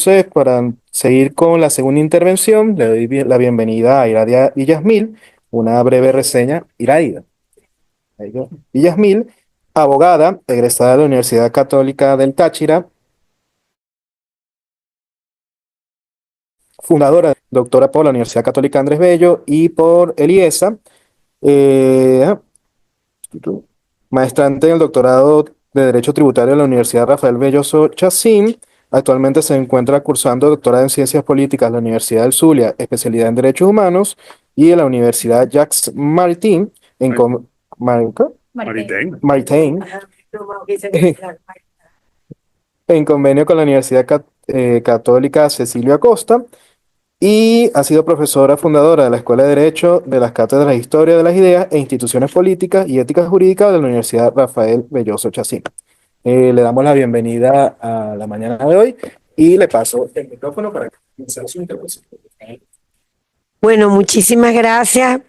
Entonces, para seguir con la segunda intervención, le doy la bienvenida a Iradia Villasmil, una breve reseña. Iraida Villasmil, abogada, egresada de la Universidad Católica del Táchira, fundadora, doctora por la Universidad Católica Andrés Bello y por el IESA, eh, maestrante en el doctorado de Derecho Tributario de la Universidad Rafael Belloso Chacín. Actualmente se encuentra cursando doctorado en Ciencias Políticas en la Universidad del Zulia, especialidad en Derechos Humanos, y en la Universidad Jacques Maritain, en Maritain, en convenio con la Universidad Católica Cecilio Acosta, y ha sido profesora fundadora de la Escuela de Derecho de las Cátedras de Historia de las Ideas e Instituciones Políticas y Ética Jurídica de la Universidad Rafael Belloso Chacín. Le damos la bienvenida a la mañana de hoy y le paso el micrófono para comenzar su intervención. Bueno, muchísimas gracias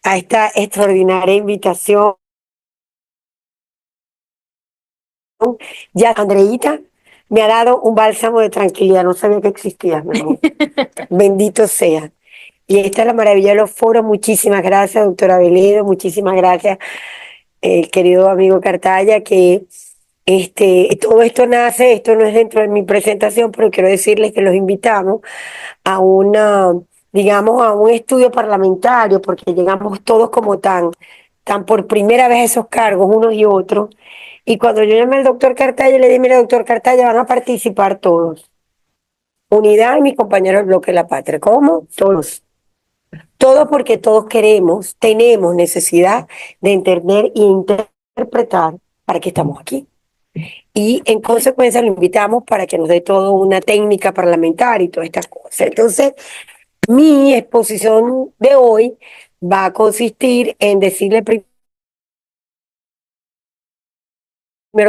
a esta extraordinaria invitación. Ya Andreita me ha dado un bálsamo de tranquilidad, no sabía que existía, mi amor. Bendito sea. Y esta es la maravilla de los foros. Muchísimas gracias, doctora Veledo, muchísimas gracias, querido amigo Cartaya, que todo esto nace, esto no es dentro de mi presentación, pero quiero decirles que los invitamos a digamos, a un estudio parlamentario, porque llegamos todos como tan por primera vez a esos cargos, unos y otros. Y cuando yo llamé al doctor Cartaya, le dije, mira, doctor Cartaya, van a participar todos. Unidad y mis compañeros del Bloque de la Patria. ¿Cómo? Todos. Todos porque todos tenemos necesidad de entender e interpretar para qué estamos aquí. Y en consecuencia lo invitamos para que nos dé toda una técnica parlamentaria y todas estas cosas. Entonces, mi exposición de hoy va a consistir en decirle primero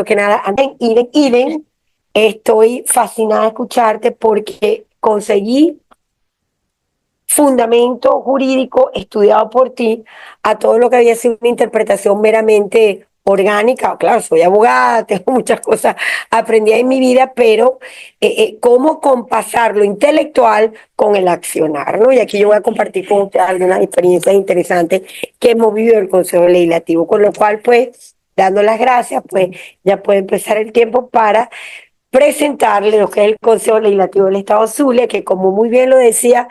que nada, Iden, estoy fascinada de escucharte porque conseguí fundamento jurídico estudiado por ti a todo lo que había sido una interpretación meramente orgánica. Claro, soy abogada, tengo muchas cosas aprendidas en mi vida, pero cómo compasar lo intelectual con el accionar, ¿no? Y aquí yo voy a compartir con ustedes algunas experiencias interesantes que hemos vivido en el Consejo Legislativo, con lo cual, pues, dando las gracias, pues ya puede empezar el tiempo para presentarle lo que es el Consejo Legislativo del Estado Zulia, que como muy bien lo decía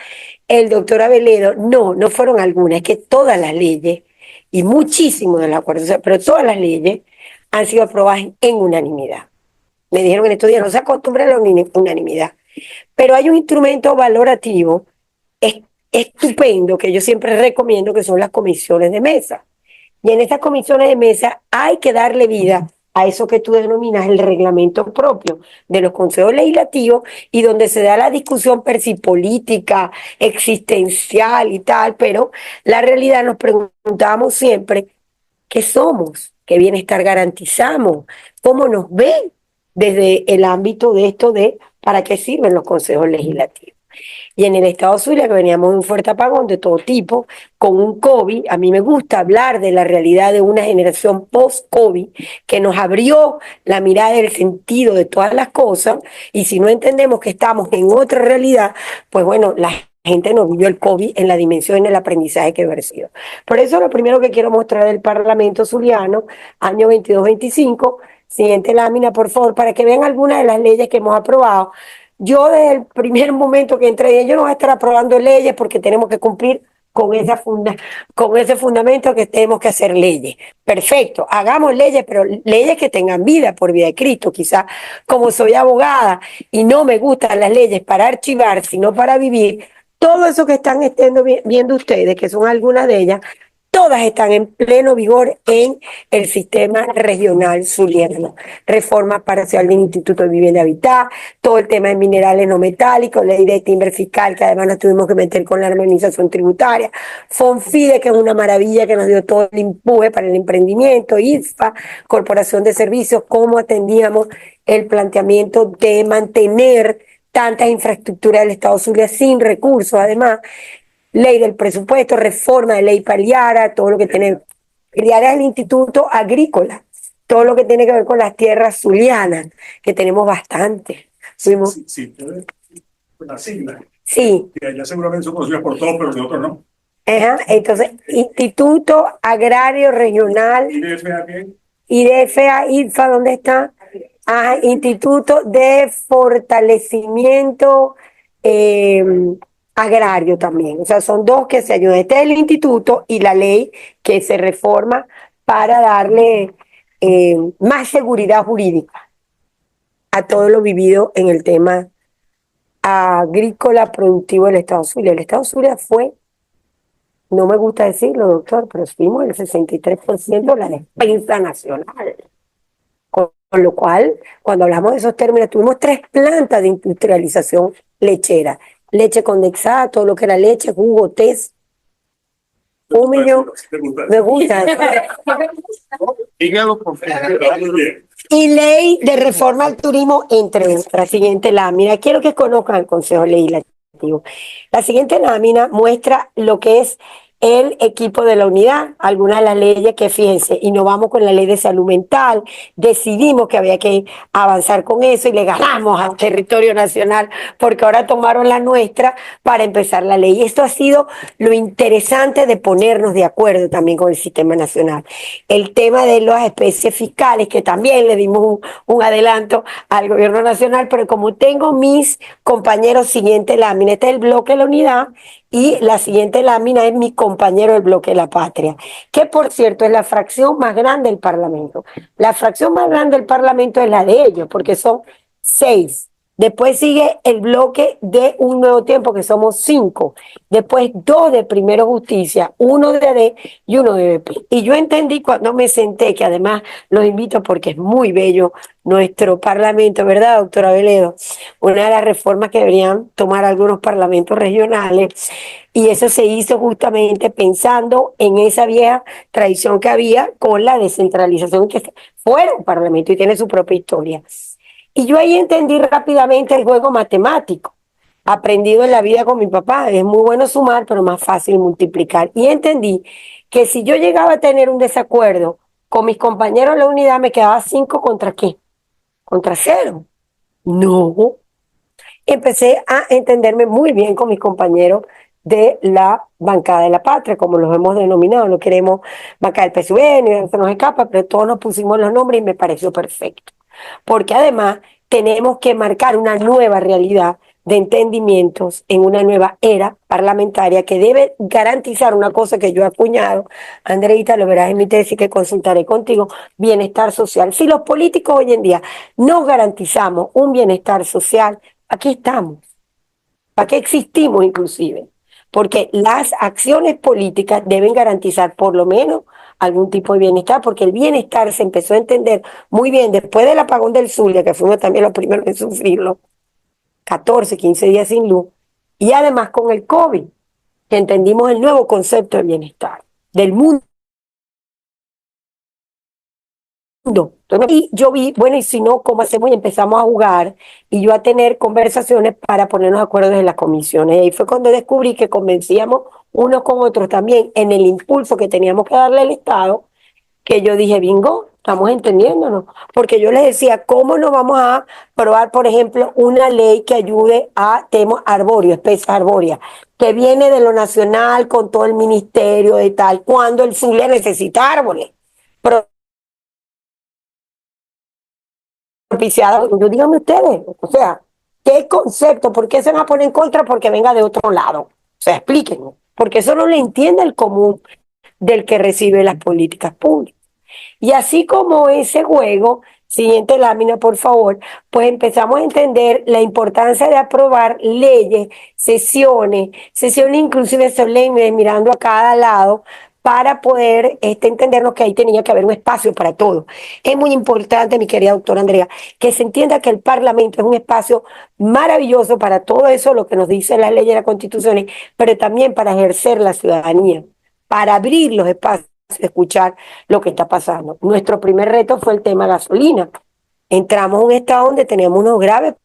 el doctor Aveledo, no fueron algunas, es que todas las leyes, y muchísimos de los acuerdos, o sea, pero todas las leyes han sido aprobadas en unanimidad. Me dijeron en estos días, no se acostumbra a la unanimidad, pero hay un instrumento valorativo estupendo que yo siempre recomiendo, que son las comisiones de mesa. Y en estas comisiones de mesa hay que darle vida a eso que tú denominas el reglamento propio de los consejos legislativos, y donde se da la discusión per si política, existencial y tal, pero la realidad nos preguntamos siempre qué somos, qué bienestar garantizamos, cómo nos ven desde el ámbito de esto de para qué sirven los consejos legislativos. Y en el Estado Zulia, que veníamos de un fuerte apagón de todo tipo, con un COVID, a mí me gusta hablar de la realidad de una generación post-COVID que nos abrió la mirada del sentido de todas las cosas, y si no entendemos que estamos en otra realidad, pues bueno, la gente no vivió el COVID en la dimensión del aprendizaje que debe sido. Por eso lo primero que quiero mostrar del Parlamento Zuliano, año 22-25, siguiente lámina, por favor, para que vean algunas de las leyes que hemos aprobado. Yo desde el primer momento que entré, yo no voy a estar aprobando leyes porque tenemos que cumplir con ese fundamento que tenemos que hacer leyes. Perfecto, hagamos leyes, pero leyes que tengan vida por vida de Cristo. Quizás como soy abogada y no me gustan las leyes para archivar, sino para vivir, todo eso que están viendo ustedes, que son algunas de ellas, todas están en pleno vigor en el sistema regional zuliano. Reforma parcial del Instituto de Vivienda Habitat, todo el tema de minerales no metálicos, ley de timbre fiscal, que además nos tuvimos que meter con la armonización tributaria, FONFIDE, que es una maravilla que nos dio todo el empuje para el emprendimiento, IFA, Corporación de Servicios, cómo atendíamos el planteamiento de mantener tantas infraestructuras del Estado Zulia sin recursos, además, ley del presupuesto, reforma de ley Paliara, todo lo que tiene, Paliara es el Instituto Agrícola, todo lo que tiene que ver con las tierras zulianas, que tenemos bastante. Fuimos, Sí, sí, las siglas, sí, que allá seguramente son conocidas por todos, pero nosotros no. ajá, entonces, Instituto Agrario Regional, ¿Y de FA IDFA, IDFA, ¿dónde está? Ah, Instituto de Fortalecimiento eh, Agrario también. O sea, son dos que se ayudan. Este es el instituto y la ley que se reforma para darle más seguridad jurídica a todo lo vivido en el tema agrícola productivo del Estado Zulia. El Estado Zulia fue, no me gusta decirlo, doctor, pero fuimos el 63% de la despensa nacional. Con lo cual, cuando hablamos de esos términos, tuvimos 3 plantas de industrialización lechera. Leche condensada, todo lo que era leche, jugo, tés, un millón. Me gusta. Dígalo, por favor. Muy bien. Y ley de reforma al turismo, entre otras. Siguiente lámina. Quiero que conozcan el Consejo Legislativo. La siguiente lámina muestra lo que es el equipo de la unidad, algunas de las leyes que, fíjense, innovamos con la ley de salud mental, decidimos que había que avanzar con eso y le ganamos al territorio nacional porque ahora tomaron la nuestra para empezar la ley. Y esto ha sido lo interesante de ponernos de acuerdo también con el sistema nacional. El tema de las especies fiscales, que también le dimos un adelanto al gobierno nacional, pero como tengo mis compañeros, siguiente lámina, este es el bloque de la unidad y la siguiente lámina es mi compañero del bloque de la patria, que por cierto es la fracción más grande del Parlamento. La fracción más grande del Parlamento es la de ellos, porque son 6. Después sigue el bloque de Un Nuevo Tiempo, que somos 5. Después 2 de Primero Justicia, 1 de AD y 1 de BP. Y yo entendí cuando me senté, que además los invito porque es muy bello nuestro parlamento, ¿verdad, doctora Veledo? Una de las reformas que deberían tomar algunos parlamentos regionales. Y eso se hizo justamente pensando en esa vieja tradición que había con la descentralización, que fuera un parlamento y tiene su propia historia. Y yo ahí entendí rápidamente el juego matemático, aprendido en la vida con mi papá. Es muy bueno sumar, pero más fácil multiplicar. Y entendí que si yo llegaba a tener un desacuerdo con mis compañeros de la unidad, me quedaba 5 contra ¿qué? Contra 0. No. Empecé a entenderme muy bien con mis compañeros de la bancada de la patria, como los hemos denominado. No queremos bancada del PSUV, ni se nos escapa, pero todos nos pusimos los nombres y me pareció perfecto. Porque además tenemos que marcar una nueva realidad de entendimientos en una nueva era parlamentaria que debe garantizar una cosa que yo he acuñado, Andreita, lo verás en mi tesis que consultaré contigo, bienestar social. Si los políticos hoy en día no garantizamos un bienestar social, aquí estamos. ¿Para qué existimos inclusive? Porque las acciones políticas deben garantizar por lo menos algún tipo de bienestar, porque el bienestar se empezó a entender muy bien después del apagón del Zulia, que fuimos también los primeros en sufrirlo, 14, 15 días sin luz, y además con el COVID, que entendimos el nuevo concepto de bienestar del mundo. Y yo vi, bueno, y si no, ¿cómo hacemos? Y empezamos a jugar y yo a tener conversaciones para ponernos de acuerdo en las comisiones. Y ahí fue cuando descubrí que convencíamos unos con otros también en el impulso que teníamos que darle al Estado, que yo dije, bingo, estamos entendiéndonos. Porque yo les decía, ¿cómo nos vamos a aprobar, por ejemplo, una ley que ayude a temas arbóreos, especies arbóreas, que viene de lo nacional con todo el ministerio de tal, cuando el Zulia necesita árboles? Propiciada, yo díganme ustedes, o sea, ¿qué concepto? ¿Por qué se van a poner en contra? Porque venga de otro lado. O sea, explíquenme, porque eso no le entiende el común del que recibe las políticas públicas. Y así como ese juego, siguiente lámina, por favor, pues empezamos a entender la importancia de aprobar leyes, sesiones inclusive solemnes, mirando a cada lado, para poder entendernos que ahí tenía que haber un espacio para todo. Es muy importante, mi querida doctora Andrea, que se entienda que el Parlamento es un espacio maravilloso para todo eso, lo que nos dice la ley y las constituciones, pero también para ejercer la ciudadanía, para abrir los espacios, escuchar lo que está pasando. Nuestro primer reto fue el tema gasolina. Entramos a un estado donde teníamos unos graves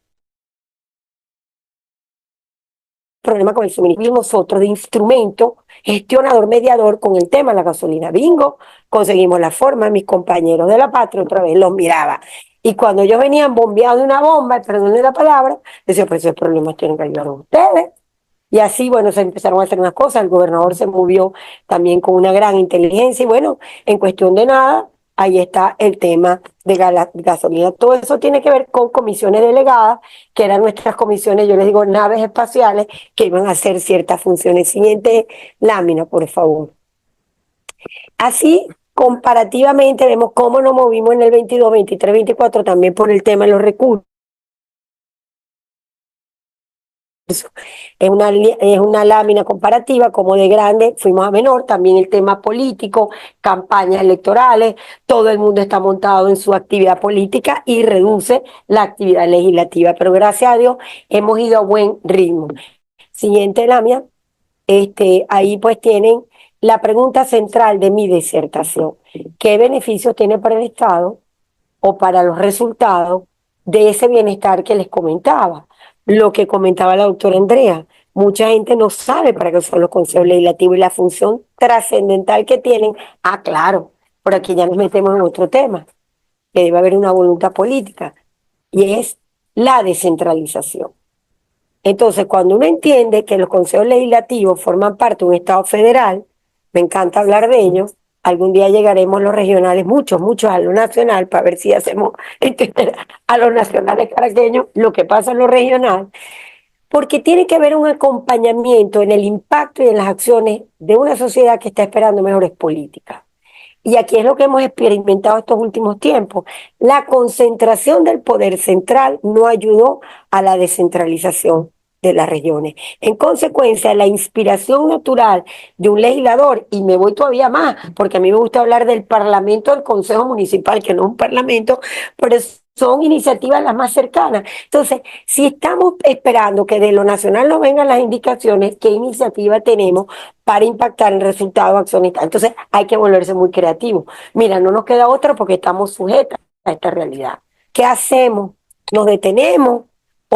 problemas con el suministro. Nosotros de instrumento, gestionador, mediador con el tema de la gasolina. Bingo, conseguimos la forma, mis compañeros de la patria otra vez los miraba. Y cuando ellos venían bombeados de una bomba, perdón la palabra, decía, pues esos problemas tienen que ayudar a ustedes. Y así, bueno, se empezaron a hacer unas cosas, el gobernador se movió también con una gran inteligencia y bueno, en cuestión de nada, ahí está el tema de gasolina. Todo eso tiene que ver con comisiones delegadas, que eran nuestras comisiones, yo les digo, naves espaciales, que iban a hacer ciertas funciones. Siguiente lámina, por favor. Así, comparativamente, vemos cómo nos movimos en el 22, 23, 24, también por el tema de los recursos. Es una lámina comparativa, como de grande fuimos a menor, también el tema político, campañas electorales, todo el mundo está montado en su actividad política y reduce la actividad legislativa, pero gracias a Dios hemos ido a buen ritmo. Siguiente lámina, ahí pues tienen la pregunta central de mi disertación. ¿Qué beneficios tiene para el Estado o para los resultados de ese bienestar que les comentaba? Lo que comentaba la doctora Andrea, mucha gente no sabe para qué son los consejos legislativos y la función trascendental que tienen. Ah, claro, por aquí ya nos metemos en otro tema, que debe haber una voluntad política, y es la descentralización. Entonces, cuando uno entiende que los consejos legislativos forman parte de un Estado federal, me encanta hablar de ellos, algún día llegaremos los regionales, muchos a lo nacional, para ver si hacemos entender a los nacionales caraqueños lo que pasa en lo regional, porque tiene que haber un acompañamiento en el impacto y en las acciones de una sociedad que está esperando mejores políticas. Y aquí es lo que hemos experimentado estos últimos tiempos. La concentración del poder central no ayudó a la descentralización de las regiones. En consecuencia, la inspiración natural de un legislador, y me voy todavía más, porque a mí me gusta hablar del parlamento, del consejo municipal, que no es un parlamento, pero son iniciativas las más cercanas. Entonces, si estamos esperando que de lo nacional nos vengan las indicaciones, ¿qué iniciativa tenemos para impactar el resultado accionista? Entonces, hay que volverse muy creativos. Mira, no nos queda otra porque estamos sujetas a esta realidad. ¿Qué hacemos? ¿Nos detenemos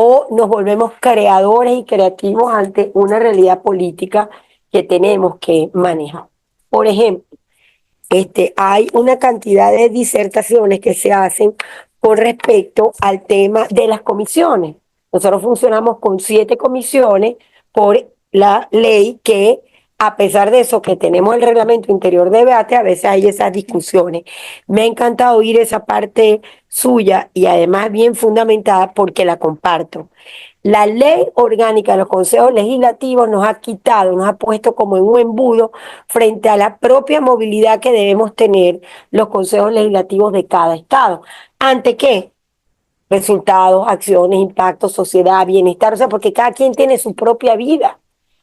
o nos volvemos creadores y creativos ante una realidad política que tenemos que manejar? Por ejemplo, hay una cantidad de disertaciones que se hacen con respecto al tema de las comisiones. Nosotros funcionamos con 7 comisiones por la ley que, a pesar de eso que tenemos el reglamento interior de debate, a veces hay esas discusiones. Me ha encantado oír esa parte suya y además bien fundamentada porque la comparto. La ley orgánica de los consejos legislativos nos ha quitado, nos ha puesto como en un embudo frente a la propia movilidad que debemos tener los consejos legislativos de cada estado. ¿Ante qué? Resultados, acciones, impactos, sociedad, bienestar, o sea, porque cada quien tiene su propia vida.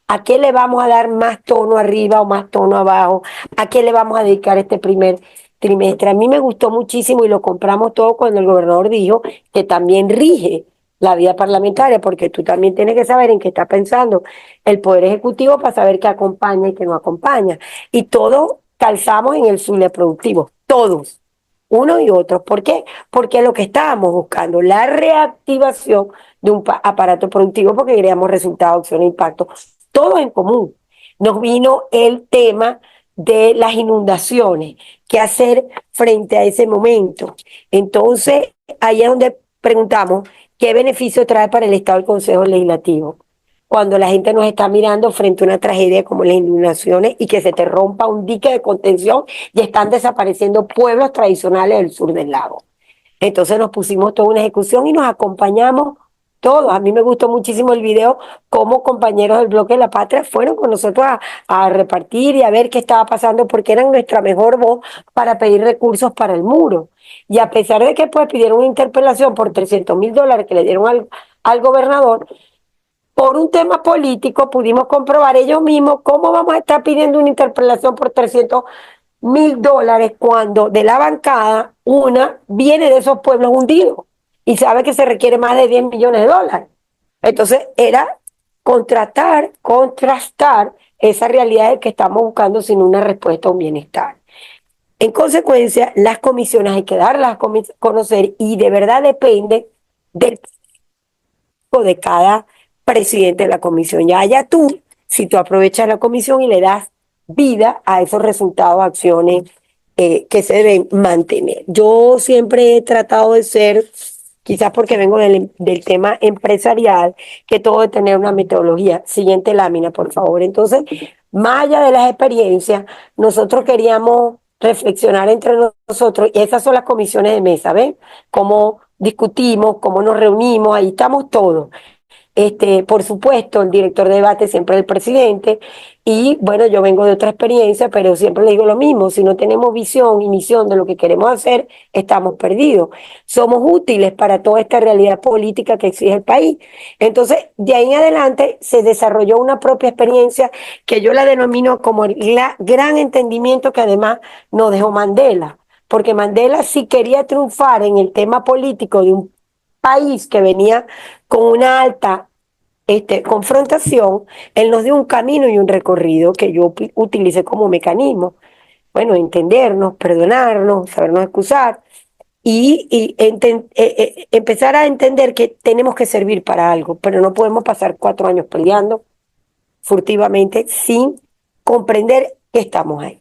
¿A qué le vamos a dar más tono arriba o más tono abajo? ¿A qué le vamos a dedicar este primer trimestre? A mí me gustó muchísimo y lo compramos todo cuando el gobernador dijo que también rige la vida parlamentaria, porque tú también tienes que saber en qué está pensando el Poder Ejecutivo para saber qué acompaña y qué no acompaña. Y todos calzamos en el suelo productivo, todos, unos y otros. ¿Por qué? Porque es lo que estábamos buscando, la reactivación de un aparato productivo, porque queríamos resultados, acción e impacto, todos en común. Nos vino el tema de las inundaciones, qué hacer frente a ese momento. Entonces, ahí es donde preguntamos, ¿qué beneficio trae para el Estado el Consejo Legislativo? Cuando la gente nos está mirando frente a una tragedia como las inundaciones y que se te rompa un dique de contención y están desapareciendo pueblos tradicionales del sur del lago. Entonces nos pusimos toda una ejecución y nos acompañamos todos. A mí me gustó muchísimo el video, cómo compañeros del Bloque de la Patria fueron con nosotros a repartir y a ver qué estaba pasando, porque eran nuestra mejor voz para pedir recursos para el muro. Y a pesar de que pues pidieron una interpelación por $300,000 que le dieron al gobernador, por un tema político pudimos comprobar ellos mismos cómo vamos a estar pidiendo una interpelación por $300,000 cuando de la bancada una viene de esos pueblos hundidos y sabe que se requiere más de $10 millones. Entonces era contrastar esa realidad de que estamos buscando sin una respuesta a un bienestar. En consecuencia, las comisiones hay que darlas a conocer y de verdad depende del de cada presidente de la comisión. Ya allá tú, si tú aprovechas la comisión y le das vida a esos resultados, acciones que se deben mantener. Yo siempre he tratado de ser, quizás porque vengo del tema empresarial, que todo de tener una metodología. Siguiente lámina, por favor. Entonces, más allá de las experiencias, nosotros queríamos reflexionar entre nosotros, y esas son las comisiones de mesa, ¿ven? Cómo discutimos, cómo nos reunimos, ahí estamos todos. Por supuesto, el director de debate siempre es el presidente, y bueno, yo vengo de otra experiencia, pero siempre le digo lo mismo: si no tenemos visión y misión de lo que queremos hacer, estamos perdidos. Somos útiles para toda esta realidad política que exige el país. Entonces, de ahí en adelante se desarrolló una propia experiencia que yo la denomino como el gran entendimiento que además nos dejó Mandela, porque Mandela sí quería triunfar en el tema político de un país que venía con una alta confrontación. Él nos dio un camino y un recorrido que yo utilicé como mecanismo. Bueno, entendernos, perdonarnos, sabernos excusar y empezar a entender que tenemos que servir para algo, pero no podemos pasar 4 años peleando furtivamente sin comprender que estamos ahí.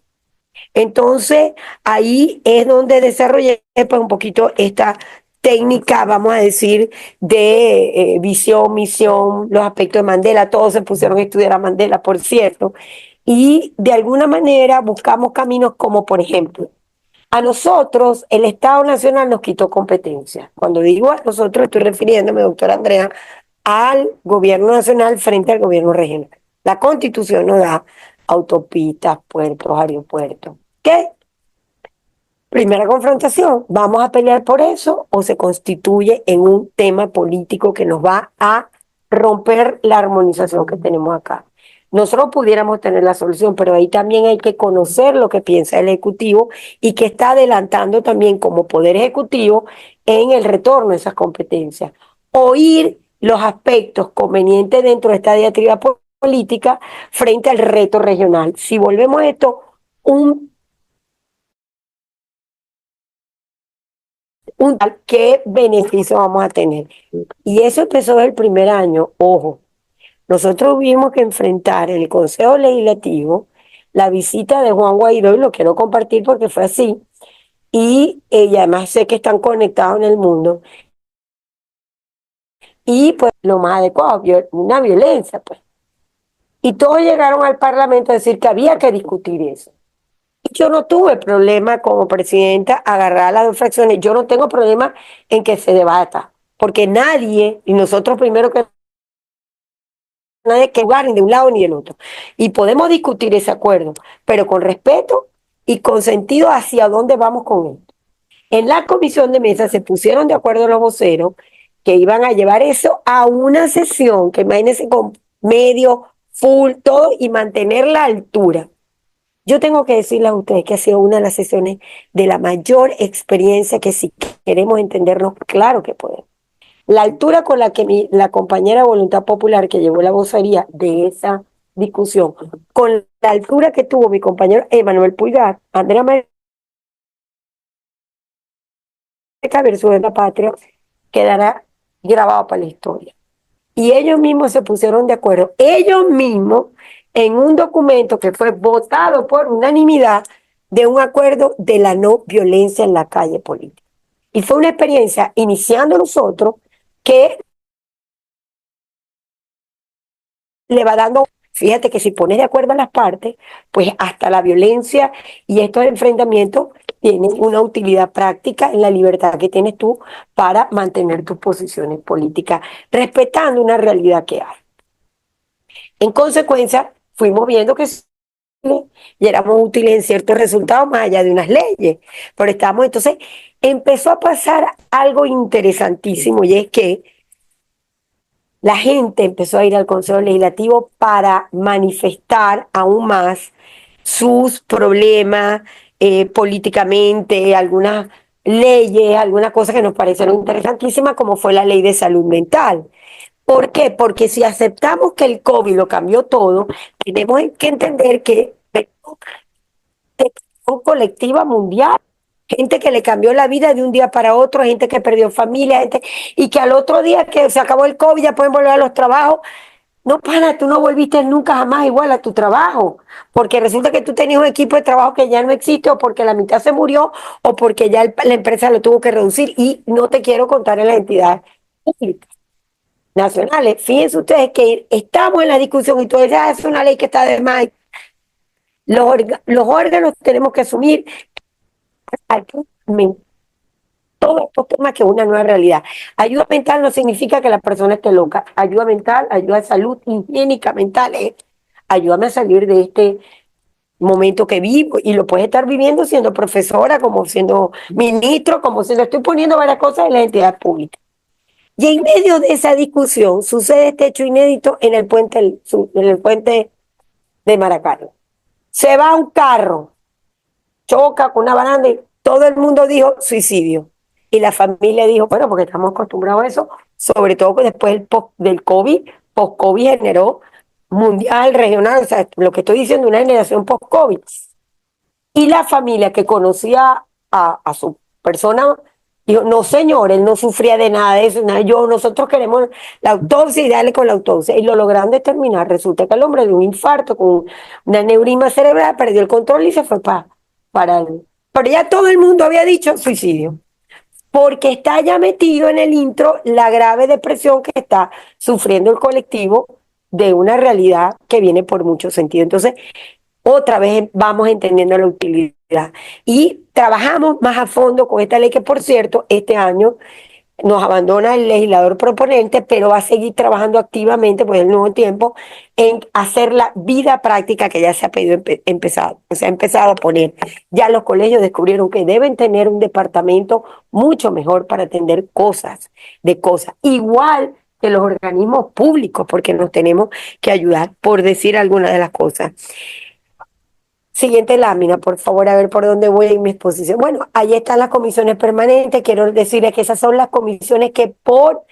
Entonces, ahí es donde desarrollé pues, un poquito esta técnica, vamos a decir, de visión, misión, los aspectos de Mandela. Todos se pusieron a estudiar a Mandela, por cierto, y de alguna manera buscamos caminos como, por ejemplo, a nosotros el Estado Nacional nos quitó competencias. Cuando digo a nosotros, estoy refiriéndome, doctora Andrea, al gobierno nacional frente al gobierno regional. La Constitución nos da autopistas, puertos, aeropuertos. ¿Qué? Primera confrontación, ¿vamos a pelear por eso o se constituye en un tema político que nos va a romper la armonización que tenemos acá? Nosotros pudiéramos tener la solución, pero ahí también hay que conocer lo que piensa el Ejecutivo y que está adelantando también como Poder Ejecutivo en el retorno de esas competencias. Oír los aspectos convenientes dentro de esta diatriba política frente al reto regional. Si volvemos a esto, ¿qué beneficio vamos a tener? Y eso empezó el primer año, ojo. Nosotros tuvimos que enfrentar en el Consejo Legislativo la visita de Juan Guaidó, y lo quiero compartir porque fue así, y además sé que están conectados en el mundo, y pues lo más adecuado, una violencia, pues. Y todos llegaron al Parlamento a decir que había que discutir eso. Yo no tuve problema como presidenta agarrar las dos fracciones. Yo no tengo problema en que se debata, porque nadie, y nosotros primero que nadie, que jugar ni de un lado ni del otro. Y podemos discutir ese acuerdo, pero con respeto y con sentido hacia dónde vamos con él. En la comisión de mesa se pusieron de acuerdo los voceros que iban a llevar eso a una sesión, que imagínense, con medio, full, todo, y mantener la altura. Yo tengo que decirles a ustedes que ha sido una de las sesiones de la mayor experiencia, que si queremos entendernos, claro que podemos. La altura con la que la compañera de Voluntad Popular, que llevó la vocería de esa discusión, con la altura que tuvo mi compañero Emanuel Pulgar, Andrea María versus La Patria, quedará grabado para la historia. Y ellos mismos se pusieron de acuerdo, ellos mismos, en un documento que fue votado por unanimidad, de un acuerdo de la no violencia en la calle política. Y fue una experiencia, iniciando nosotros, que le va dando, fíjate que si pones de acuerdo a las partes, pues hasta la violencia y estos enfrentamientos tienen una utilidad práctica en la libertad que tienes tú para mantener tus posiciones políticas, respetando una realidad que hay. En consecuencia, fuimos viendo que y éramos útiles en ciertos resultados más allá de unas leyes, pero estamos, entonces empezó a pasar algo interesantísimo, y es que la gente empezó a ir al Consejo Legislativo para manifestar aún más sus problemas políticamente, algunas leyes, algunas cosas que nos parecieron interesantísimas, como fue la ley de salud mental. ¿Por qué? Porque si aceptamos que el COVID lo cambió todo, tenemos que entender que colectiva mundial, gente que le cambió la vida de un día para otro, gente que perdió familia, gente, y que al otro día que se acabó el COVID ya pueden volver a los trabajos. No, para, tú no volviste nunca jamás igual a tu trabajo, porque resulta que tú tenías un equipo de trabajo que ya no existe, o porque la mitad se murió, o porque ya la empresa lo tuvo que reducir, y no te quiero contar en las entidades públicas nacionales. Fíjense ustedes que estamos en la discusión y tú dices, es una ley que está de más. Los órganos tenemos que asumir todos estos temas que es una nueva realidad. Ayuda mental no significa que la persona esté loca. Ayuda mental, ayuda de salud higiénica mental es ayúdame a salir de este momento que vivo, y lo puedes estar viviendo siendo profesora, como siendo ministro, como siendo, estoy poniendo varias cosas en la entidad pública. Y en medio de esa discusión sucede este hecho inédito en el puente de Maracaibo. Se va un carro, choca con una baranda y todo el mundo dijo suicidio. Y la familia dijo, bueno, porque estamos acostumbrados a eso, sobre todo que después del COVID, post-COVID generó mundial, regional, o sea, lo que estoy diciendo, una generación post-COVID. Y la familia que conocía a su persona dijo, no señor, él no sufría de nada de eso, nada, nosotros queremos la autopsia y darle con la autopsia. Y lo lograron determinar. Resulta que el hombre de un infarto con una neurisma cerebral perdió el control y se fue para el... Pero ya todo el mundo había dicho suicidio, porque está ya metido en el intro la grave depresión que está sufriendo el colectivo de una realidad que viene por mucho sentido. Entonces, otra vez vamos entendiendo la utilidad y trabajamos más a fondo con esta ley que, por cierto, este año nos abandona el legislador proponente, pero va a seguir trabajando activamente, pues el nuevo tiempo, en hacer la vida práctica que ya se ha pedido empezado, se ha empezado a poner. Ya los colegios descubrieron que deben tener un departamento mucho mejor para atender cosas, igual que los organismos públicos, porque nos tenemos que ayudar, por decir algunas de las cosas. Siguiente lámina, por favor, a ver por dónde voy en mi exposición. Bueno, ahí están las comisiones permanentes. Quiero decirles que esas son las comisiones que por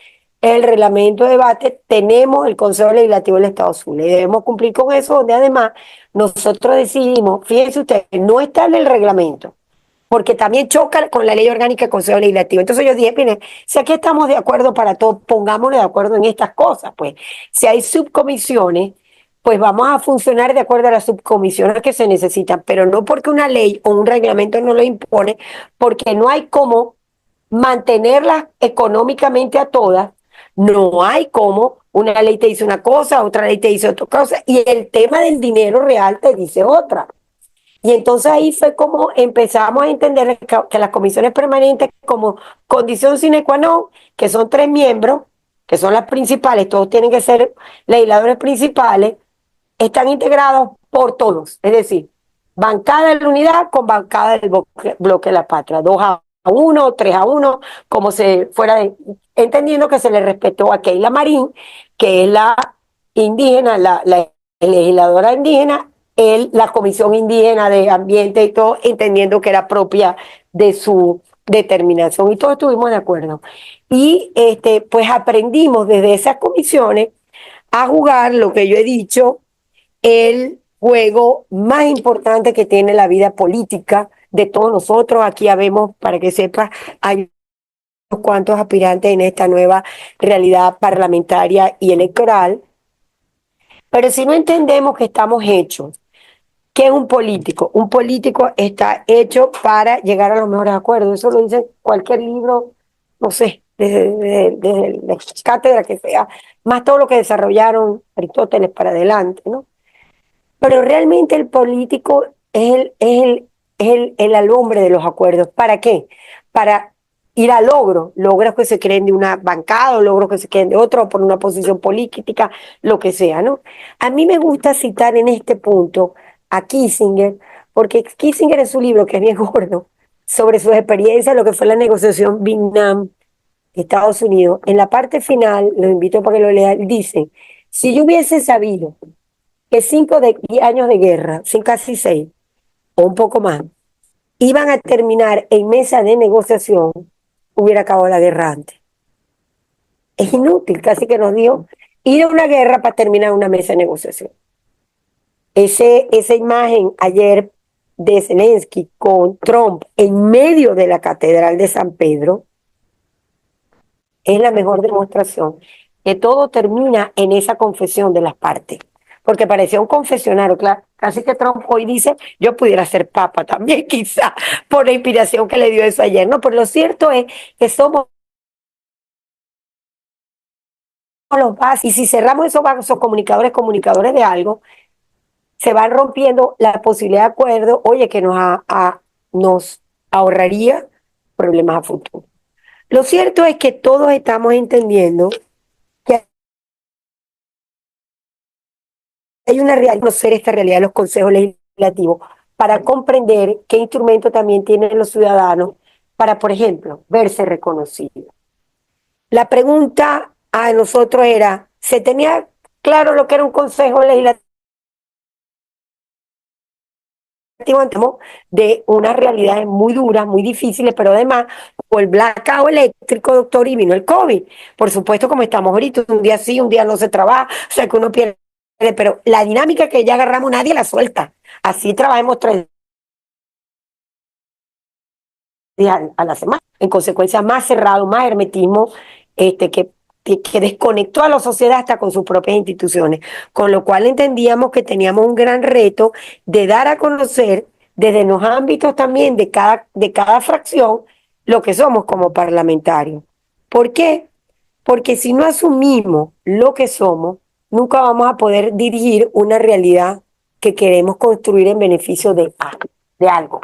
el reglamento de debate tenemos el Consejo Legislativo del Estado Zulia, y debemos cumplir con eso, donde además nosotros decidimos, fíjense ustedes, no está en el reglamento, porque también choca con la ley orgánica del Consejo Legislativo. Entonces yo dije, miren, si aquí estamos de acuerdo para todo, pongámonos de acuerdo en estas cosas, pues. Si hay subcomisiones, pues vamos a funcionar de acuerdo a las subcomisiones que se necesitan, pero no porque una ley o un reglamento no lo impone, porque no hay cómo mantenerlas económicamente a todas, no hay cómo una ley te dice una cosa, otra ley te dice otra cosa, y el tema del dinero real te dice otra. Y entonces ahí fue como empezamos a entender que las comisiones permanentes, como condición sine qua non, que son 3 miembros, que son las principales, todos tienen que ser legisladores principales, están integrados por todos, es decir, bancada de la unidad con bancada del bloque de la patria, 2-1, 3-1, como se fuera entendiendo que se le respetó a Keila Marín, que es la indígena, la legisladora indígena, la Comisión Indígena de Ambiente y todo, entendiendo que era propia de su determinación, y todos estuvimos de acuerdo. Y pues aprendimos desde esas comisiones a jugar lo que yo he dicho, el juego más importante que tiene la vida política de todos nosotros. Aquí habemos, para que sepas, hay unos cuantos aspirantes en esta nueva realidad parlamentaria y electoral, pero si no entendemos que estamos hechos, ¿qué es un político? Un político está hecho para llegar a los mejores acuerdos. Eso lo dice cualquier libro, no sé, desde la cátedra que sea, más todo lo que desarrollaron Aristóteles para adelante, ¿no? Pero realmente el político es el alumbre de los acuerdos. ¿Para qué? Para ir a logros que se creen de una bancada, o logros que se creen de otro, o por una posición política, lo que sea, ¿no? A mí me gusta citar en este punto a Kissinger, porque Kissinger en su libro, que es bien gordo, sobre sus experiencias, lo que fue la negociación Vietnam, Estados Unidos, en la parte final, los invito para que lo lean, dice, si yo hubiese sabido que 10 años de guerra, sin casi 6, o un poco más, iban a terminar en mesa de negociación, hubiera acabado la guerra antes. Es inútil, casi que nos dio ir a una guerra para terminar una mesa de negociación. Esa imagen ayer de Zelensky con Trump en medio de la Catedral de San Pedro es la mejor demostración que todo termina en esa confesión de las partes. Porque parecía un confesionario, claro. Casi que Trump hoy dice, yo pudiera ser papa también, quizá, por la inspiración que le dio eso ayer. No, pero lo cierto es que somos los vasos, y si cerramos esos vasos comunicadores de algo, se van rompiendo la posibilidad de acuerdo, oye, que nos ahorraría problemas a futuro. Lo cierto es que todos estamos entendiendo que hay una realidad, conocer esta realidad de los consejos legislativos para comprender qué instrumento también tienen los ciudadanos para, por ejemplo, verse reconocidos. La pregunta a nosotros era, ¿se tenía claro lo que era un consejo legislativo de unas realidades muy duras, muy difíciles, pero además, o el blackout eléctrico, doctor, y vino el COVID? Por supuesto, como estamos ahorita, un día sí, un día no se trabaja, o sea que uno pierde, pero la dinámica que ya agarramos nadie la suelta. Así trabajemos 3 días a la semana. En consecuencia, más cerrado, más hermetismo, que desconectó a la sociedad hasta con sus propias instituciones. Con lo cual entendíamos que teníamos un gran reto de dar a conocer desde los ámbitos también de cada fracción lo que somos como parlamentarios. ¿Por qué? Porque si no asumimos lo que somos, nunca vamos a poder dirigir una realidad que queremos construir en beneficio de algo.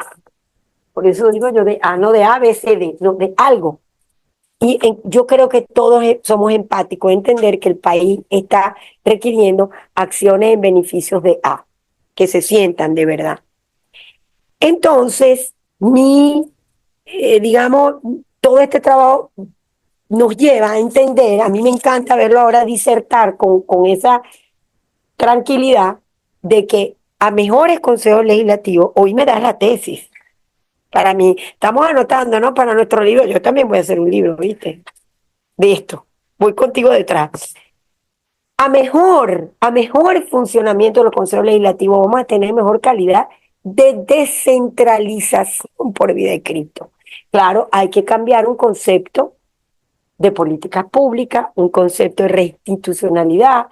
Por eso digo yo de A, no de A, B, C, D, no, de algo. Y yo creo que todos somos empáticos, entender que el país está requiriendo acciones en beneficios de A, que se sientan de verdad. Entonces, digamos, todo este trabajo nos lleva a entender, a mí me encanta verlo ahora disertar con esa tranquilidad de que a mejores consejos legislativos, hoy me das la tesis. Para mí, estamos anotando, ¿no? Para nuestro libro, yo también voy a hacer un libro, ¿viste? De esto. Voy contigo detrás. A mejor funcionamiento de los consejos legislativos, vamos a tener mejor calidad de descentralización por vida de Cristo. Claro, hay que cambiar un concepto de políticas públicas, un concepto de reinstitucionalidad,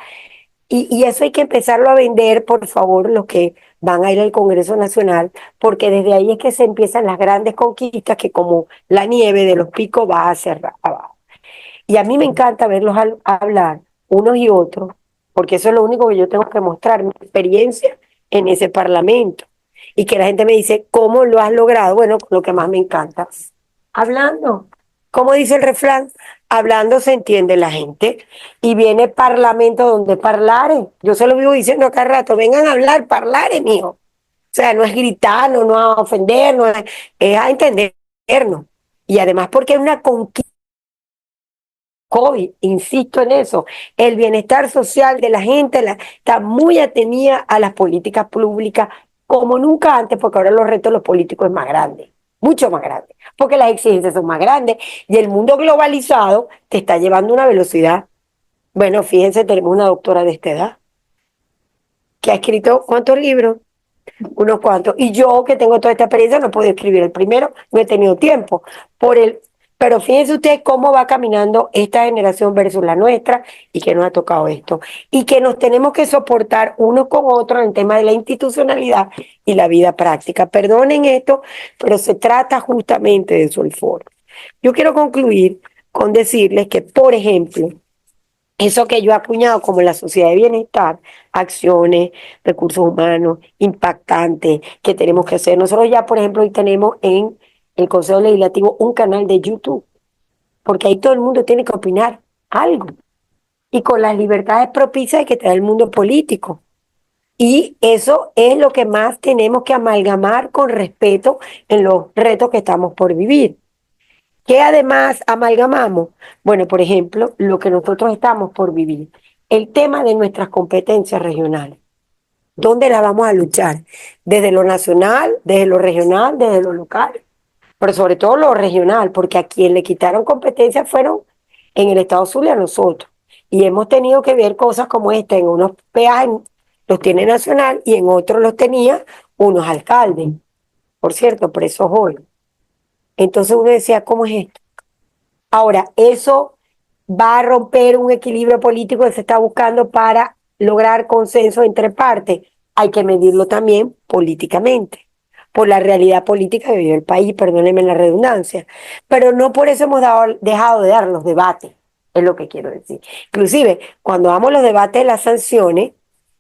y eso hay que empezarlo a vender, por favor, los que van a ir al Congreso Nacional, porque desde ahí es que se empiezan las grandes conquistas que como la nieve de los picos va a hacer abajo. Y a mí me encanta verlos hablar unos y otros, porque eso es lo único que yo tengo que mostrar, mi experiencia en ese parlamento. Y que la gente me dice, ¿cómo lo has logrado? Bueno, lo que más me encanta, hablando. ¿Cómo dice el refrán? Hablando se entiende la gente. Y viene parlamento donde parlare. Yo se lo vivo diciendo acá rato, vengan a hablar, parlare, mijo. O sea, no es gritar, no a ofender, es a entendernos. Y además porque es una conquista COVID, insisto en eso, el bienestar social de la gente está muy atenida a las políticas públicas como nunca antes, porque ahora los retos de los políticos es más grande, mucho más grande, porque las exigencias son más grandes y el mundo globalizado te está llevando a una velocidad. Bueno, fíjense, tenemos una doctora de esta edad que ha escrito ¿cuántos libros? Unos cuantos. Y yo, que tengo toda esta experiencia, no puedo escribir el primero, no he tenido tiempo. Pero fíjense ustedes cómo va caminando esta generación versus la nuestra y que nos ha tocado esto. Y que nos tenemos que soportar unos con otros en el tema de la institucionalidad y la vida práctica. Perdonen esto, pero se trata justamente de eso el foro. Yo quiero concluir con decirles que, por ejemplo, eso que yo he acuñado como la sociedad de bienestar, acciones, recursos humanos, impactantes, que tenemos que hacer. Nosotros ya, por ejemplo, hoy tenemos en el Consejo Legislativo un canal de YouTube, porque ahí todo el mundo tiene que opinar algo. Y con las libertades propicias que te da el mundo político. Y eso es lo que más tenemos que amalgamar con respeto en los retos que estamos por vivir. ¿Qué además amalgamamos? Bueno, por ejemplo, lo que nosotros estamos por vivir. El tema de nuestras competencias regionales. ¿Dónde las vamos a luchar? Desde lo nacional, desde lo regional, desde lo local. Pero sobre todo lo regional, porque a quien le quitaron competencias fueron en el Estado Zulia a nosotros. Y hemos tenido que ver cosas como esta. En unos peajes los tiene Nacional y en otros los tenía unos alcaldes. Por cierto, presos hoy. Entonces uno decía, ¿cómo es esto? Ahora, eso va a romper un equilibrio político que se está buscando para lograr consenso entre partes. Hay que medirlo también políticamente, por la realidad política que vive el país, perdónenme la redundancia. Pero no por eso hemos dejado de dar los debates, es lo que quiero decir. Inclusive, cuando damos los debates de las sanciones,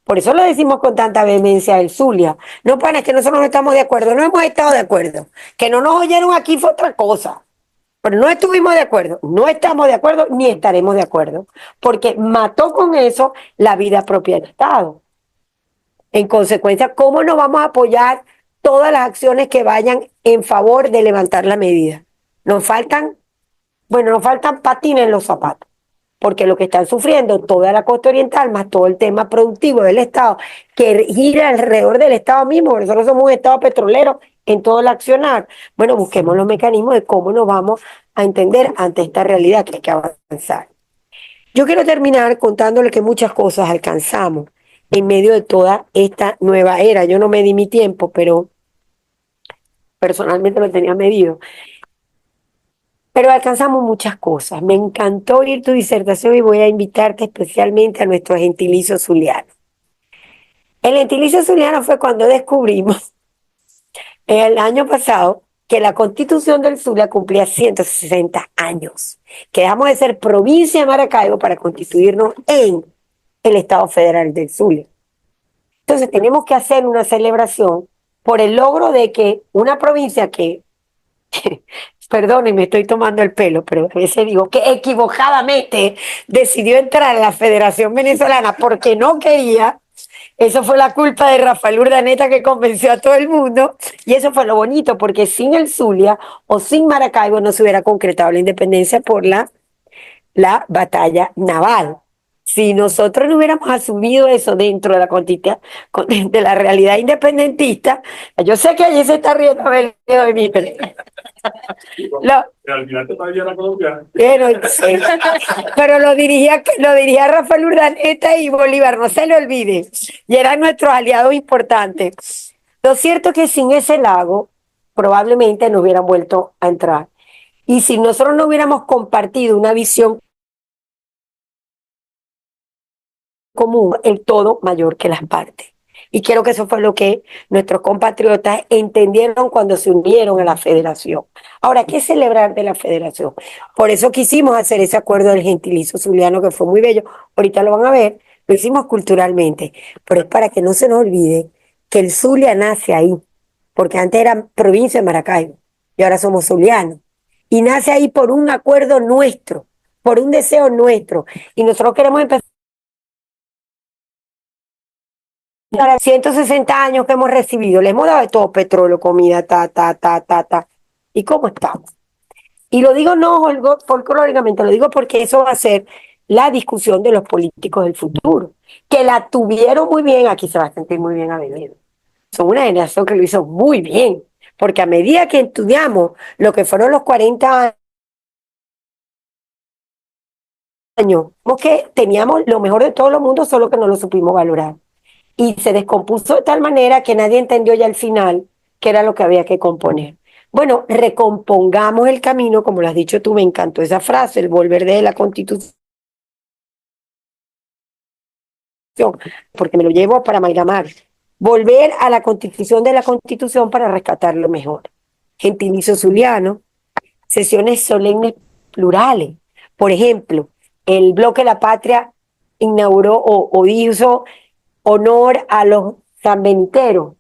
por eso lo decimos con tanta vehemencia del Zulia. No, pana, es que nosotros no estamos de acuerdo, no hemos estado de acuerdo. Que no nos oyeron aquí fue otra cosa. Pero no estuvimos de acuerdo, no estamos de acuerdo, ni estaremos de acuerdo. Porque mató con eso la vida propia del Estado. En consecuencia, ¿cómo no vamos a apoyar todas las acciones que vayan en favor de levantar la medida? Nos faltan, bueno, nos faltan patines en los zapatos, porque lo que están sufriendo toda la costa oriental, más todo el tema productivo del Estado, que gira alrededor del Estado mismo, porque nosotros somos un Estado petrolero en todo el accionar. Bueno, busquemos los mecanismos de cómo nos vamos a entender ante esta realidad que hay que avanzar. Yo quiero terminar contándole que muchas cosas alcanzamos en medio de toda esta nueva era. Yo no medí mi tiempo, pero personalmente lo tenía medido. Pero alcanzamos muchas cosas. Me encantó oír tu disertación y voy a invitarte especialmente a nuestro gentilicio zuliano. El gentilicio zuliano fue cuando descubrimos el año pasado que la Constitución del Zulia cumplía 160 años. Que dejamos de ser provincia de Maracaibo para constituirnos en el Estado Federal del Zulia. Entonces tenemos que hacer una celebración por el logro de que una provincia que, perdón, y me estoy tomando el pelo, pero a veces digo que equivocadamente decidió entrar a la Federación Venezolana porque no quería. Eso fue la culpa de Rafael Urdaneta que convenció a todo el mundo, y eso fue lo bonito, porque sin el Zulia o sin Maracaibo no se hubiera concretado la independencia por la batalla naval. Si nosotros no hubiéramos asumido eso dentro de de la realidad independentista, yo sé que allí se está riendo Abelio de mí, lo, El almirante Padilla era colombiano. sí. Pero lo dirigía Rafael Urdaneta y Bolívar, no se le olvide, y eran nuestros aliados importantes. Lo cierto es que sin ese lago probablemente no hubieran vuelto a entrar. Y si nosotros no hubiéramos compartido una visión común, el todo mayor que las partes. Y creo que eso fue lo que nuestros compatriotas entendieron cuando se unieron a la federación. Ahora, ¿qué celebrar de la federación? Por eso quisimos hacer ese acuerdo del gentilicio zuliano, que fue muy bello. Ahorita lo van a ver, lo hicimos culturalmente, pero es para que no se nos olvide que el Zulia nace ahí, porque antes era provincia de Maracaibo y ahora somos zulianos. Y nace ahí por un acuerdo nuestro, por un deseo nuestro. Y nosotros queremos empezar. Para 160 años que hemos recibido, le hemos dado de todo, petróleo, comida, ta. ¿Y cómo estamos? Y lo digo no folclóricamente, lo digo porque eso va a ser la discusión de los políticos del futuro, que la tuvieron muy bien, aquí se va a sentir muy bien Avelino. Son una generación que lo hizo muy bien, porque a medida que estudiamos lo que fueron los 40 años, vimos que teníamos lo mejor de todo el mundo, solo que no lo supimos valorar. Y se descompuso de tal manera que nadie entendió ya al final qué era lo que había que componer. Bueno, recompongamos el camino, como lo has dicho tú, me encantó esa frase, el volver de la Constitución, porque me lo llevo para Mailamar. Volver a la Constitución de la Constitución para rescatar lo mejor. Gentilicio zuliano, sesiones solemnes plurales. Por ejemplo, el Bloque de la Patria inauguró o hizo honor a los sanbeniteros,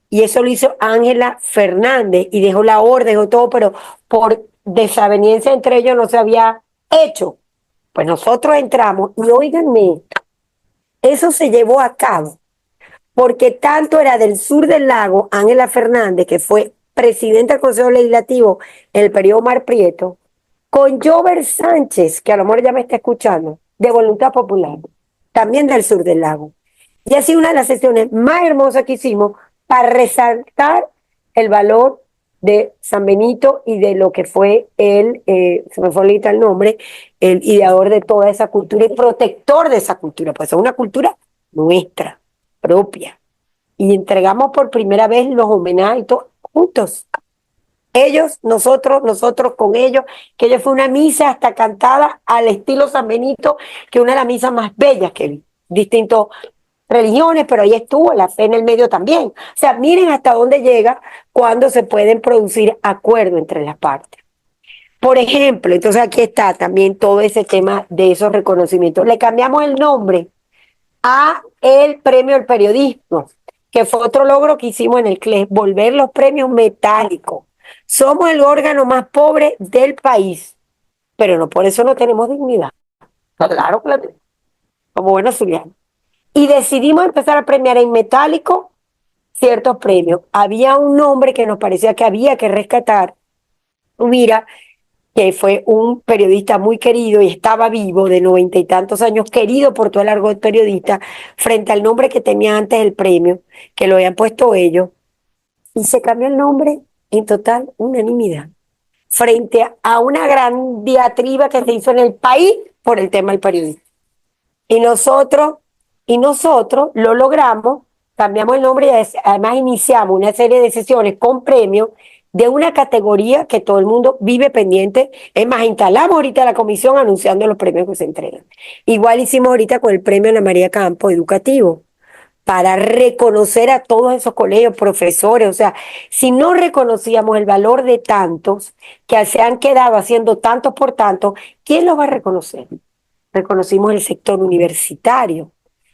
y eso lo hizo Ángela Fernández y dejó la orden, dejó todo, pero por desaveniencia entre ellos no se había hecho. Pues nosotros entramos y óiganme, eso se llevó a cabo porque tanto era del sur del lago Ángela Fernández, que fue presidenta del Consejo Legislativo en el periodo Omar Prieto, con Jover Sánchez, que a lo mejor ya me está escuchando, de Voluntad Popular, también del sur del lago. Y ha sido una de las sesiones más hermosas que hicimos para resaltar el valor de San Benito y de lo que fue se me fue ahorita el nombre, el ideador de toda esa cultura y protector de esa cultura, pues es una cultura nuestra, propia. Y entregamos por primera vez los homenajes y todo, juntos. Ellos, nosotros con ellos, que ellos fue una misa hasta cantada al estilo San Benito, que una de las misas más bellas que vi. Distintas religiones, pero ahí estuvo la fe en el medio también. O sea, miren hasta dónde llega cuando se pueden producir acuerdos entre las partes. Por ejemplo, entonces aquí está también todo ese tema de esos reconocimientos. Le cambiamos el nombre a el premio al periodismo, que fue otro logro que hicimos en el CLES, volver los premios metálicos. Somos el órgano más pobre del país, pero no por eso no tenemos dignidad. Claro que la tenemos, como buenos zulianos. Y decidimos empezar a premiar en metálico ciertos premios. Había un nombre que nos parecía que había que rescatar. Mira, que fue un periodista muy querido y estaba vivo, de 90 y tantos años, querido por todo el argot periodista, frente al nombre que tenía antes el premio, que lo habían puesto ellos, y se cambió el nombre en total unanimidad, frente a una gran diatriba que se hizo en el país por el tema del periodismo. Y nosotros lo logramos, cambiamos el nombre y además iniciamos una serie de sesiones con premios de una categoría que todo el mundo vive pendiente. Es más, instalamos ahorita la comisión anunciando los premios que se entregan. Igual hicimos ahorita con el premio Ana María Campo educativo, para reconocer a todos esos colegios, profesores. O sea, si no reconocíamos el valor de tantos que se han quedado haciendo tantos por tantos, ¿quién los va a reconocer? Reconocimos el sector universitario,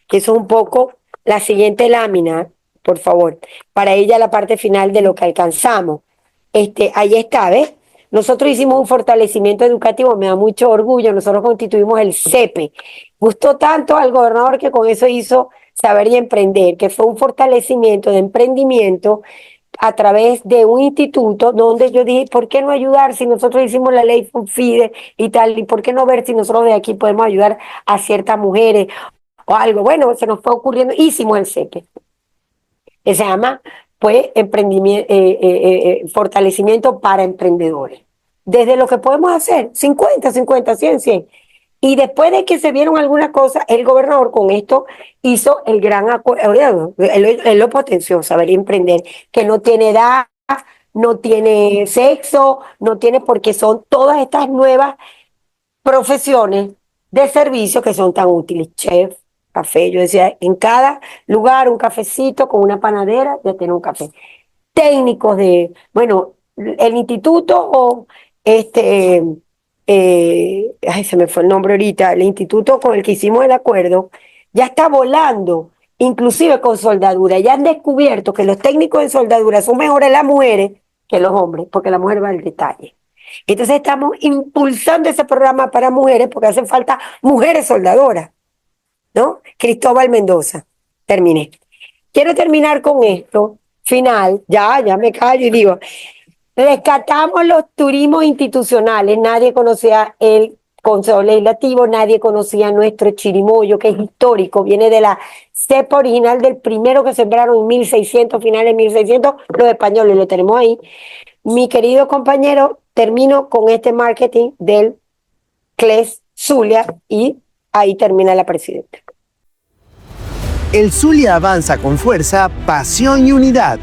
que eso es un poco la siguiente lámina, por favor, para ella la parte final de lo que alcanzamos. Ahí está, ¿ves? Nosotros hicimos un fortalecimiento educativo, me da mucho orgullo, nosotros constituimos el CEPE. Gustó tanto al gobernador que con eso hizo Saber y Emprender, que fue un fortalecimiento de emprendimiento a través de un instituto donde yo dije, ¿por qué no ayudar si nosotros hicimos la ley FIDE y tal? ¿Y por qué no ver si nosotros de aquí podemos ayudar a ciertas mujeres o algo? Bueno, se nos fue ocurriendo, hicimos el CEPE, que se llama pues emprendimiento, fortalecimiento para emprendedores. Desde lo que podemos hacer, 50, 100, 100. Y después de que se vieron algunas cosas, el gobernador con esto hizo el gran acuerdo, él lo potenció, Saber y Emprender, que no tiene edad, no tiene sexo, no tiene, porque son todas estas nuevas profesiones de servicio que son tan útiles. Chef, café, yo decía, en cada lugar un cafecito con una panadera, ya tiene un café. Técnicos de, bueno, el instituto o se me fue el nombre ahorita, el instituto con el que hicimos el acuerdo, ya está volando, inclusive con soldadura. Ya han descubierto que los técnicos en soldadura son mejores las mujeres que los hombres, porque la mujer va al detalle. Entonces estamos impulsando ese programa para mujeres, porque hacen falta mujeres soldadoras, ¿no? Cristóbal Mendoza. Terminé. Quiero terminar con esto, final, ya me callo y digo, rescatamos los turismos institucionales. Nadie conocía el Consejo Legislativo, nadie conocía nuestro chirimoyo, que es histórico, viene de la cepa original del primero que sembraron en 1600, finales de 1600, los españoles, lo tenemos ahí. Mi querido compañero, termino con este marketing del CLES Zulia y ahí termina la presidenta. El Zulia avanza con fuerza, pasión y unidad.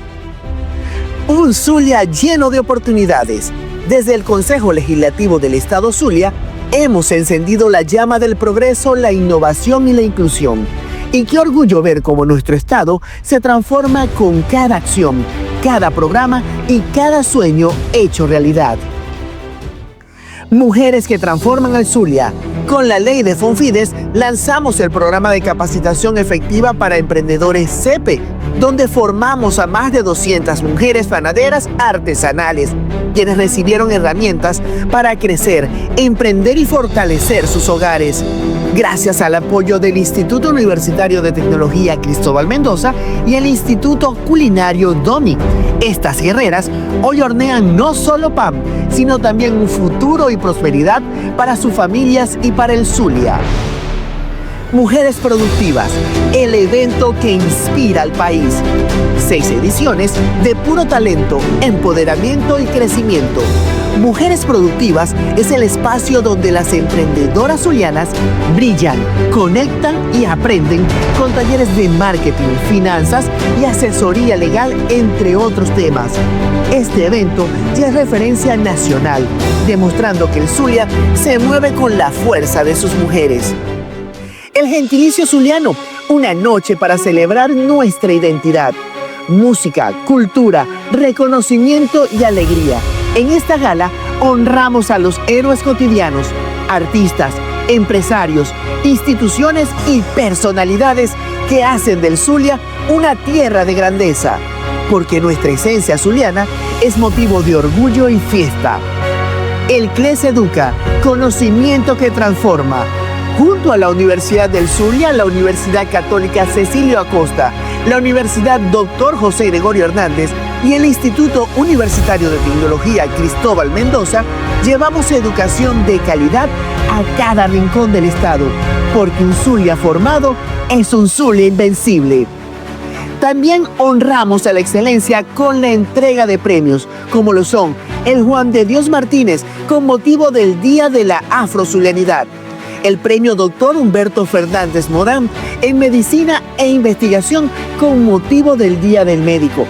Un Zulia lleno de oportunidades. Desde el Consejo Legislativo del Estado Zulia, hemos encendido la llama del progreso, la innovación y la inclusión. Y qué orgullo ver cómo nuestro Estado se transforma con cada acción, cada programa y cada sueño hecho realidad. Mujeres que transforman al Zulia. Con la ley de Fonfides lanzamos el programa de capacitación efectiva para emprendedores CEPE, donde formamos a más de 200 mujeres panaderas artesanales, quienes recibieron herramientas para crecer, emprender y fortalecer sus hogares. Gracias al apoyo del Instituto Universitario de Tecnología Cristóbal Mendoza y el Instituto Culinario DOMI, estas guerreras hoy hornean no solo pan, sino también un futuro y prosperidad para sus familias y para el Zulia. Mujeres Productivas, el evento que inspira al país. 6 ediciones de puro talento, empoderamiento y crecimiento. Mujeres Productivas es el espacio donde las emprendedoras zulianas brillan, conectan y aprenden con talleres de marketing, finanzas y asesoría legal, entre otros temas. Este evento ya es referencia nacional, demostrando que el Zulia se mueve con la fuerza de sus mujeres. El gentilicio zuliano, una noche para celebrar nuestra identidad. Música, cultura, reconocimiento y alegría. En esta gala honramos a los héroes cotidianos, artistas, empresarios, instituciones y personalidades que hacen del Zulia una tierra de grandeza, porque nuestra esencia zuliana es motivo de orgullo y fiesta. El CLES educa, conocimiento que transforma. Junto a la Universidad del Zulia, la Universidad Católica Cecilio Acosta, la Universidad Dr. José Gregorio Hernández y el Instituto Universitario de Tecnología Cristóbal Mendoza, llevamos educación de calidad a cada rincón del estado, porque un Zulia formado es un Zulia invencible. También honramos a la excelencia con la entrega de premios, como lo son el Juan de Dios Martínez con motivo del Día de la Afrozulianidad, el premio Dr. Humberto Fernández Morán en Medicina e Investigación con motivo del Día del Médico,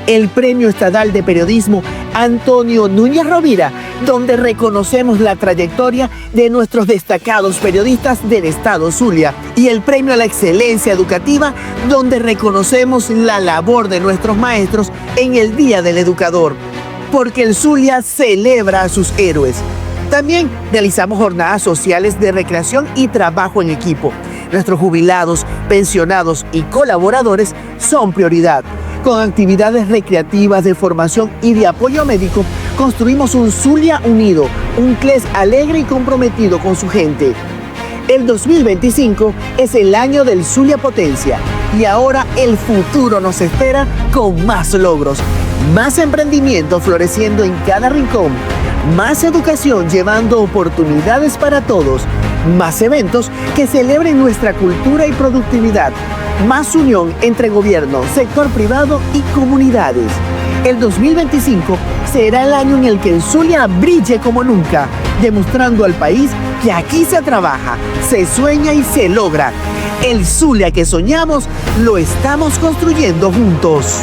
el Premio Estatal de Periodismo Antonio Núñez Rovira, donde reconocemos la trayectoria de nuestros destacados periodistas del Estado Zulia, y el Premio a la Excelencia Educativa, donde reconocemos la labor de nuestros maestros en el Día del Educador, porque el Zulia celebra a sus héroes. También realizamos jornadas sociales de recreación y trabajo en equipo. Nuestros jubilados, pensionados y colaboradores son prioridad. Con actividades recreativas, de formación y de apoyo médico, construimos un Zulia unido, un CLES alegre y comprometido con su gente. El 2025 es el año del Zulia Potencia y ahora el futuro nos espera con más logros, más emprendimiento floreciendo en cada rincón, más educación llevando oportunidades para todos, más eventos que celebren nuestra cultura y productividad, más unión entre gobierno, sector privado y comunidades. El 2025 será el año en el que el Zulia brille como nunca, demostrando al país que aquí se trabaja, se sueña y se logra. El Zulia que soñamos lo estamos construyendo juntos.